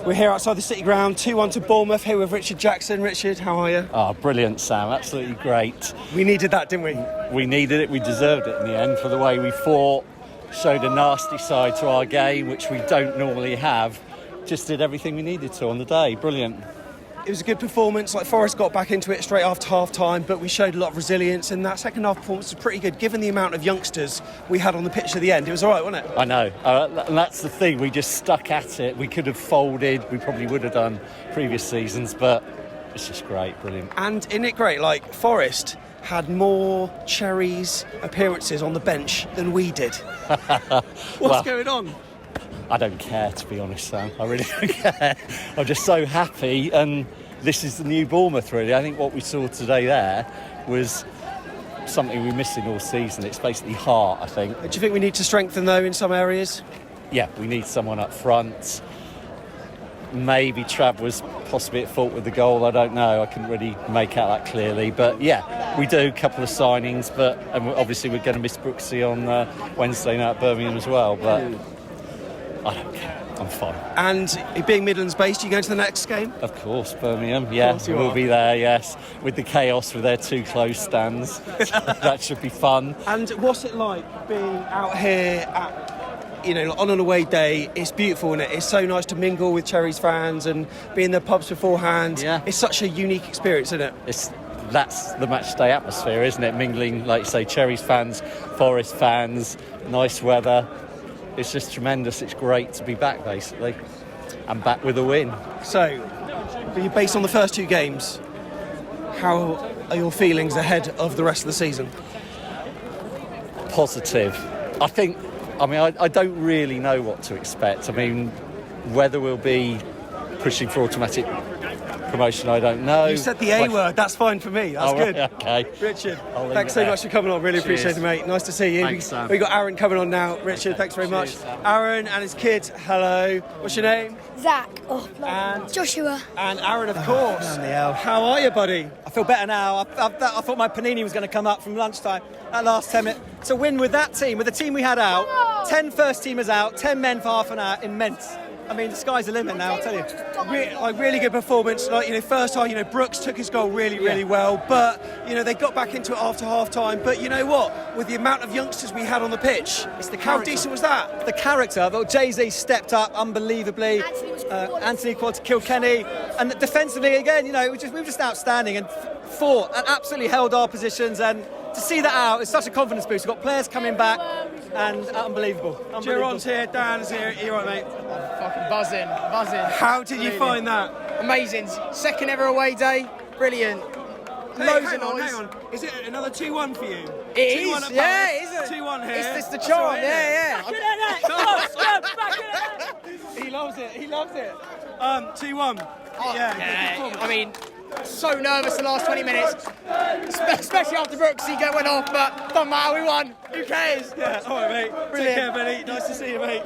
We're here outside the City Ground, 2-1 to Bournemouth, here with Richard Jackson. Richard, how are you? Oh, brilliant, Sam. Absolutely great. We needed that, didn't we? We needed it. We deserved it in the end for the way we fought, showed a nasty side to our game, which we don't normally have. Just did everything we needed to on the day. Brilliant. It was a good performance. Like, Forest got back into it straight after half-time, but we showed a lot of resilience, and that second-half performance was pretty good, given the amount of youngsters we had on the pitch at the end. It was all right, wasn't it? I know. And that's the thing. We just stuck at it. We could have folded. We probably would have done previous seasons, but it's just great. Brilliant. And isn't it great? Like, Forest had more Cherries appearances on the bench than we did. What's going on? I don't care, to be honest, Sam. I really don't care. I'm just so happy, and this is the new Bournemouth, really. I think what we saw today there was something we're missing all season. It's basically heart, I think. Do you think we need to strengthen, though, in some areas? Yeah, we need someone up front. Maybe Trav was possibly at fault with the goal. I don't know. I couldn't really make out that clearly. But, yeah, we do a couple of signings, and obviously we're going to miss Brooksy on Wednesday night at Birmingham as well. But I don't care. I'm fine. And being Midlands-based, you going to the next game? Of course, Birmingham. Yeah, we'll be there, yes. With the chaos with their two closed stands. That should be fun. And what's it like being out here at, on an away day? It's beautiful, isn't it? It's so nice to mingle with Cherries fans and be in the pubs beforehand. Yeah. It's such a unique experience, isn't it? That's the match day atmosphere, isn't it? Mingling, like you say, Cherries fans, Forest fans, nice weather. It's just tremendous. It's great to be back, basically, and back with a win. So, based on the first two games, how are your feelings ahead of the rest of the season? Positive. I don't really know what to expect. I mean, whether we'll be pushing for automatic promotion, I don't know. You said the A word. That's fine for me. That's good. Right, okay. Richard, thanks so much for coming on. Really appreciate it, mate. Nice to see you. Thanks, Sam. We've got Aaron coming on now. Richard, thanks very much. Sam. Aaron and his kid, hello. What's your name? Zach. And Joshua. And Aaron, of course. How are you, buddy? I feel better now. I thought my panini was going to come up from lunchtime. That last 10 minutes. To win with that team, with the team we had out, 10 first-teamers out, 10 men for half an hour, immense. I mean, the sky's the limit now, I'll tell you. Really good performance. First half, Brooks took his goal really well. But, they got back into it after half-time. But you know what? With the amount of youngsters we had on the pitch, how decent was that? The character. Well, Jay-Z stepped up unbelievably. Anthony Quad to Kilkenny. And defensively, again, we were just outstanding and fought and absolutely held our positions. And to see that out, it's such a confidence boost. We've got players coming back. And unbelievable. Jeron's here, Dan's here. Are you right, mate? I'm fucking buzzing. How did you find that? Amazing. Second ever away day. Brilliant. Loads of noise. Hang on. Is it another 2-1 for you? It is. Yeah, it is. 2-1 here. It's the charm. Right, yeah. He loves it. 2-1. Yeah. I mean, so nervous the last 20 minutes, especially after Brooksy went off, but doesn't matter, we won. Who cares? Yeah, all right, mate. Brilliant. Take care, buddy. Nice to see you, mate.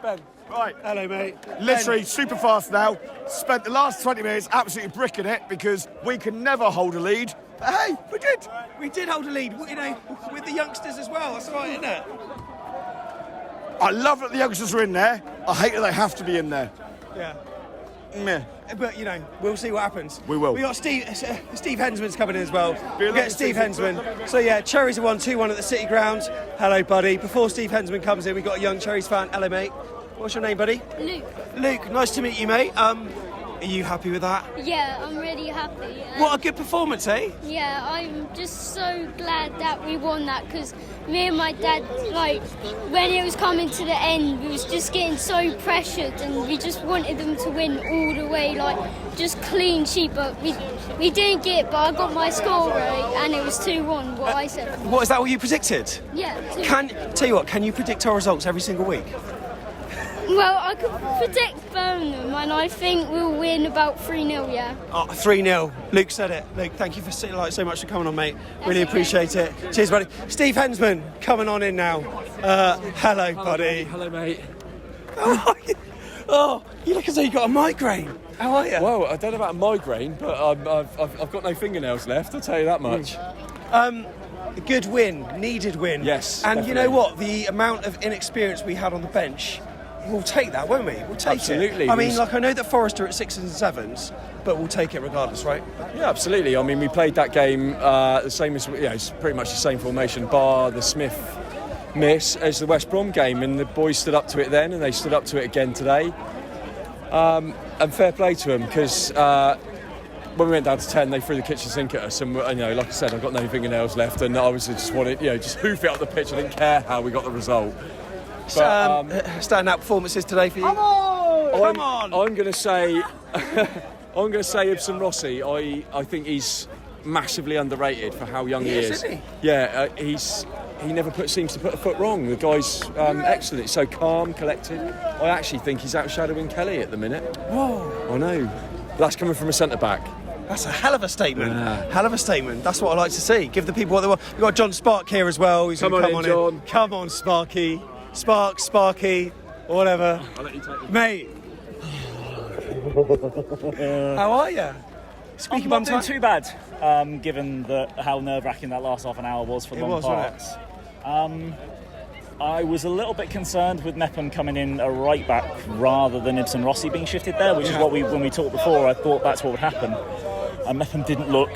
Ben. Right. Hello, mate. Literally super fast now. Spent the last 20 minutes absolutely bricking it because we can never hold a lead. But hey, we did. We did hold a lead, with the youngsters as well. That's right, isn't it? I love that the youngsters are in there. I hate that they have to be in there. Yeah. Meh. But, we'll see what happens. We will. We got Steve Hensman's coming in as well. We'll get Steve Hensman. So, yeah, Cherries have won 2-1 at the City Ground. Hello, buddy. Before Steve Hensman comes in, we've got a young Cherries fan. Hello, mate. What's your name, buddy? Luke, nice to meet you, mate. Are you happy with that? Yeah, I'm really happy. What a good performance, eh? Yeah, I'm just so glad that we won that because me and my dad, when it was coming to the end, we was just getting so pressured and we just wanted them to win all the way, just clean sheet. But we didn't get it, but I got my score right and it was 2-1, what I said. What, is that what you predicted? Yeah, 2-1. Can you predict our results every single week? Well, I could predict Birmingham, and I think we'll win about 3-0, yeah. Oh, 3-0. Luke said it. Luke, thank you so much for coming on, mate. Really appreciate it. Cheers, buddy. Steve Hensman, coming on in now. Hello, buddy. Hello, mate. How are you? Oh, you look as though you got a migraine. How are you? Well, I don't know about a migraine, but I've got no fingernails left, I'll tell you that much. A good win, needed win. Yes, And definitely. you know what? The amount of inexperience we had on the bench we'll take that, won't we? We'll take Absolutely. it. I mean, like, I know that Forest are at 6s and 7s, but we'll take it regardless, right? Yeah, absolutely. I mean, we played that game the same as, it's pretty much the same formation, bar the Smith miss as the West Brom game, and the boys stood up to it then, and they stood up to it again today. And fair play to them, because when we went down to 10, they threw the kitchen sink at us, and like I said, I've got no fingernails left, and I was just wanted, just hoof it up the pitch. I didn't care how we got the result. But, standout performances today for you? Come on! I'm going to say, Ibsen Rossi. I think he's massively underrated for how young he is. Isn't he? Yeah, he never seems to put a foot wrong. The guy's excellent. He's so calm, collected. I actually think he's outshadowing Kelly at the minute. Whoa! I know. That's coming from a centre back. That's a hell of a statement. Hell of a statement. That's what I like to see. Give the people what they want. We've got John Spark here as well. He's Come on in, John. Come on, Sparky. Sparky, whatever. I'll let you take it. Mate. How are you? I'm not doing too bad, given how nerve-wracking that last half an hour was for long parts. I was a little bit concerned with Mepham coming in a right back rather than Ibsen Rossi being shifted there, which is what when we talked before, I thought that's what would happen. Mepham didn't look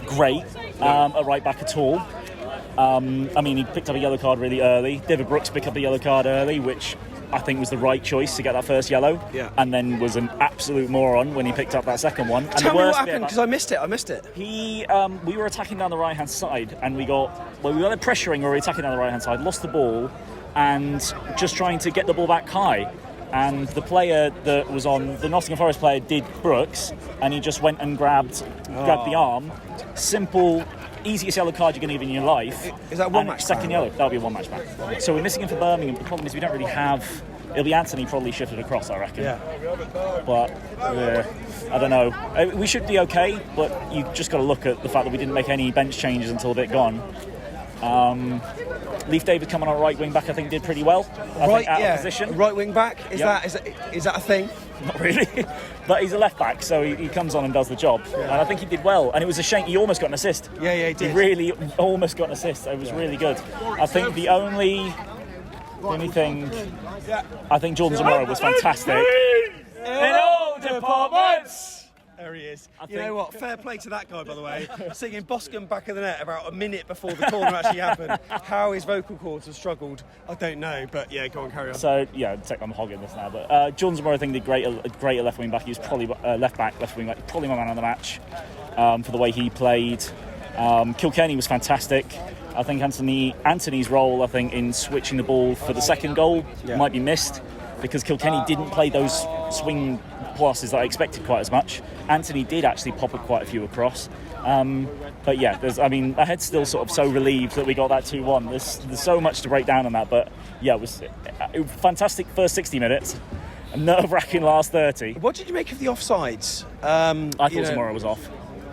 great at right back at all. I mean, he picked up a yellow card really early. David Brooks picked up a yellow card early, which I think was the right choice to get that first yellow. Yeah. And then was an absolute moron when he picked up that second one. And Tell me what happened, because I missed it. We were attacking down the right-hand side, and we got either pressuring or we were attacking down the right-hand side, lost the ball, and just trying to get the ball back high. And the player that was on, the Nottingham Forest player, did Brooks, and he just went and grabbed the arm. Simple, easiest yellow card you're going to give in your life. Is that one match second ban? Yellow, that'll be a one match ban. So we're missing him for Birmingham. The problem is we don't really have. It'll be Anthony probably shifted across, I reckon. Yeah. But I don't know. We should be okay, but you just got to look at the fact that we didn't make any bench changes until a bit gone. Leif David coming on right wing back, I think did pretty well. I think out of position. Right wing back. Is that a thing? Not really, but he's a left back, so he comes on and does the job. Yeah. And I think he did well. And it was a shame. He almost got an assist. Yeah, he did. He really almost got an assist. It was really good. I think the only thing, I think Jordan Zamora was fantastic in all departments. There he is. You know what? Fair play to that guy, by the way. Singing Boscombe back of the net about a minute before the corner actually happened. How his vocal cords have struggled, I don't know. But yeah, go on, carry on. So yeah, I'm hogging this now. But Jordan Zamora, I think, did great at left wing back. He was probably left wing back, probably my man of the match for the way he played. Kilkenny was fantastic. I think Anthony's role, I think, in switching the ball for the second goal might be missed, because Kilkenny didn't play those swing passes that I expected quite as much. Anthony did actually pop quite a few across. But yeah, my head's still sort of so relieved that we got that 2-1. There's so much to break down on that, but yeah, it was fantastic first 60 minutes, a nerve-wracking last 30. What did you make of the offsides? I thought Zamora was off.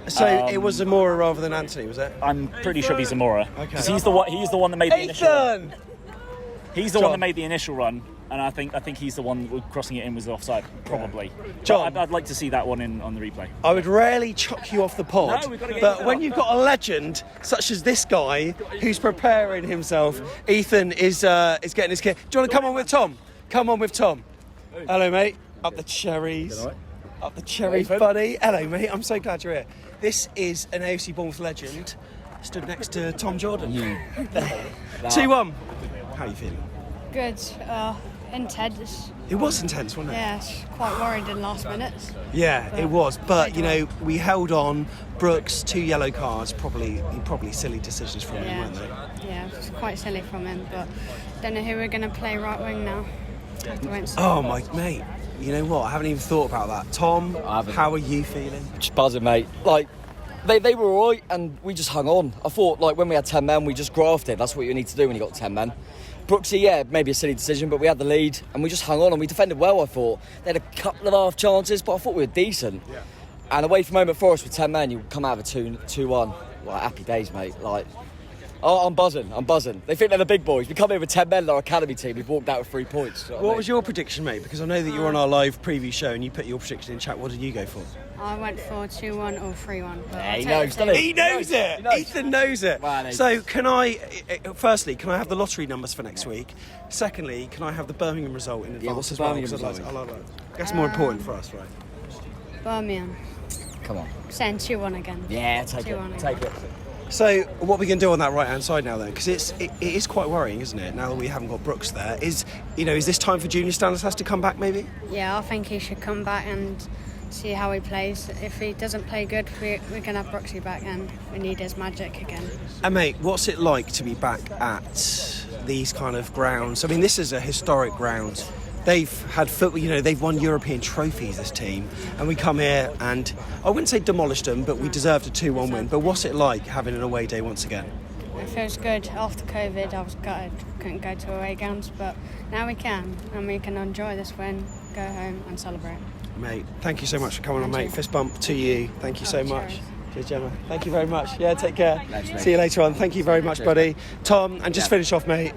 So it was Zamora rather than Anthony, was it? I'm pretty sure he's Zamora, because he's the one that made the initial run. He's the one that made the initial run, and I think he's the one crossing it in was offside, probably. John, I'd like to see that one on the replay. I would rarely chuck you off the pod, but when you've got a legend such as this guy who's preparing himself, Ethan is getting his kit. Do you want to come on with Tom? Come on with Tom. Hello, mate. Up the cherries. Up the cherries, buddy. Hello, mate. I'm so glad you're here. This is an AFC Bournemouth legend. Stood next to Tom Jordan. 2-1. How are you feeling? Good. Intense. It was intense, wasn't it? Yeah, quite worried in last minutes. Yeah, it was. But, we held on. Brooks, 2 yellow cards, probably silly decisions from him, weren't they? Yeah, it was quite silly from him, but don't know who we're going to play right wing now. Have to wait and see. Oh, my mate. You know what? I haven't even thought about that. Tom, how are you feeling? Just buzzing, mate. They were all right, and we just hung on. I thought, when we had 10 men, we just grafted. That's what you need to do when you got 10 men. Brooksy, maybe a silly decision, but we had the lead, and we just hung on, and we defended well, I thought. They had a couple of half chances, but I thought we were decent. Yeah. And away from home at Forest with 10 men, you come out of a 2-1. Happy days, mate. Oh, I'm buzzing. They think they're the big boys. We come here with 10 men in our academy team. We've walked out with 3 points. What was your prediction, mate? Because I know that you're on our live preview show and you put your prediction in chat. What did you go for? I went for 2-1 or 3-1. He knows, doesn't he? He knows it. Ethan knows it. Well, So firstly, can I have the lottery numbers for next week? Secondly, can I have the Birmingham result in advance what's the as well? Birmingham 'Cause result? I like that. That's more important for us, right? Birmingham. Come on. Saying 2-1 again. Yeah, take 2-1 it. Take it. So what are we going to do on that right-hand side now then? Because it is quite worrying, isn't it? Now that we haven't got Brooks there, is this time for Junior Stanislas to come back? Maybe. Yeah, I think he should come back and see how he plays. If he doesn't play good, we can have Brooksy back, and we need his magic again. And mate, what's it like to be back at these kind of grounds? I mean, this is a historic ground. They've had they've won European trophies, this team, and we come here and I wouldn't say demolished them, but we deserved a 2-1 win. But what's it like having an away day once again? It feels good. After COVID, I was gutted. Couldn't go to away games, but now we can, and we can enjoy this win, go home and celebrate. Mate, thank you so much for coming on, Thank mate. you. Fist bump to you. Thank you so much. Cheers. Cheers, Gemma. Thank you very much. Yeah, take care. Thanks, See you later on. Thank you very much, buddy. Tom, and just finish off, mate.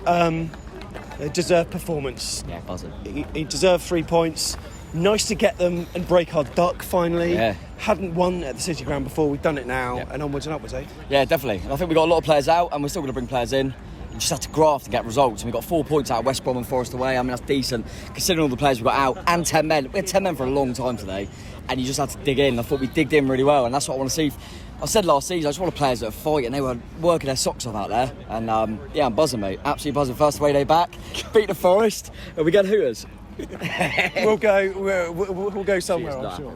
A deserved performance. Yeah, buzzing. He deserved 3 points. Nice to get them and break our duck finally. Yeah. Hadn't won at the City Ground before. We've done it now, Yeah. and onwards and upwards, eh? Yeah, definitely. And I think we've got a lot of players out, and we're still going to bring players in. You just have to graft and get results. And we got 4 points out of West Brom and Forest away. I mean, that's decent, considering all the players we've got out, and 10 men. We had 10 men for a long time today, and you just had to dig in. I thought we digged in really well, and that's what I want to see. I said last season, I just want players that are fighting. They were working their socks off out there. And yeah, I'm buzzing, mate. Absolutely buzzing. First away day back. Beat the Forest. And we get Hooters. We'll go somewhere, I'm sure.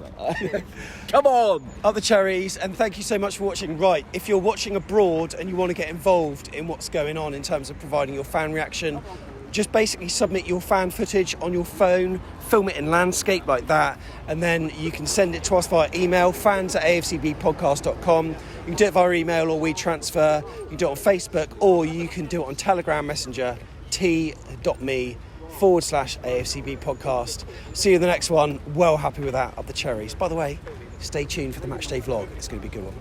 Come on! Up the Cherries, and thank you so much for watching. Right, if you're watching abroad and you want to get involved in what's going on in terms of providing your fan reaction, just basically submit your fan footage on your phone, film it in landscape like that, and then you can send it to us via email, fans@afcbpodcast.com. You can do it via email or WeTransfer. You can do it on Facebook, or you can do it on Telegram Messenger, t.me/AFCB podcast. See you in the next one. Well happy with that. Up the Cherries. By the way, stay tuned for the matchday vlog. It's going to be a good one.